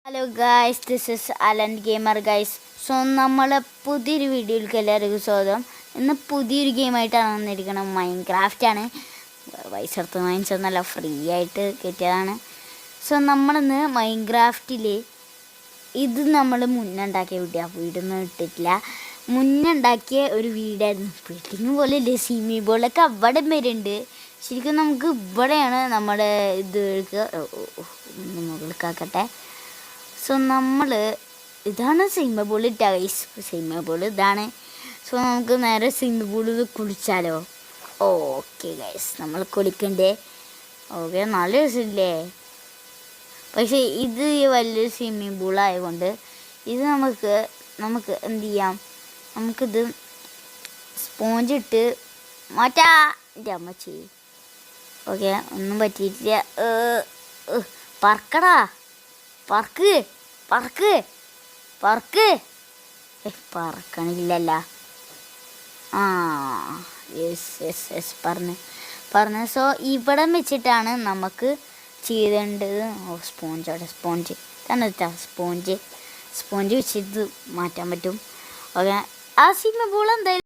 Hello guys, this is Alan gamer guys. So നമ്മളെ പുതിയൊരു വീഡിയോയിലേക്ക് എല്ലാവർക്കും സ്വാഗതം. ഇന്ന് പുതിയൊരു ഗെയിമായിട്ടാണ് വന്നിരിക്കുന്നത്. മൈൻക്രാഫ്റ്റാണ്. പൈസ എടുത്ത് വാങ്ങിച്ചൊന്നല്ല, ഫ്രീ ആയിട്ട് കിട്ടിയതാണ്. സോ നമ്മളിന്ന് മൈൻക്രാഫ്റ്റിൽ ഇത് നമ്മൾ മുന്നുണ്ടാക്കിയ വീടൊന്നും ഇട്ടിട്ടില്ല. മുന്നുണ്ടാക്കിയ ഒരു വീടായിരുന്നു. ബിൽഡിങ് പോലെ ഇല്ലേ, സിമി ബോളൊക്കെ അവിടെ വരുന്നുണ്ട്. ശരിക്കും നമുക്ക് ഇവിടെയാണ് നമ്മുടെ ഇത് മുകളിലേക്കാക്കട്ടെ. സോ നമ്മൾ ഇതാണ് സ്വിമ്മിംഗ് പൂൾ ഇട്ട ഗൈസ്. സ്വിമ്മിംഗ് പൂൾ ഇതാണ്. സോ നമുക്ക് നേരെ സ്വിമ്മിംഗ് പൂളിൽ കുളിച്ചാലോ? ഓക്കെ ഗൈസ്, നമ്മൾ കുളിക്കണ്ടേ? ഓക്കെ, നല്ല രസമില്ലേ? പക്ഷേ ഇത് വലിയൊരു സ്വിമ്മിംഗ് പൂളായതുകൊണ്ട് ഇത് നമുക്ക് എന്ത് ചെയ്യാം, നമുക്കിത് സ്പോഞ്ച് ഇട്ട് മാറ്റാ. എൻ്റെ അമ്മച്ചി. ഓക്കെ, ഒന്നും പറ്റിയിട്ടില്ല. പറക്കടാ, പറക്ക് പറക്ക് പറക്ക്. പറക്കണില്ലല്ല. ആ യെസ് യെസ് യെസ് പറഞ്ഞ്. സോ ഇവിടെ വെച്ചിട്ടാണ് നമുക്ക് ചെയ്തേണ്ടത്. സ്പോഞ്ച് ഇതാണ് കേട്ടോ. സ്പോഞ്ച് വെച്ചിട്ട് മാറ്റാൻ പറ്റും. ഓക്കെ, ആ സ്വിമ്മിംഗ് പൂൾ എന്തായാലും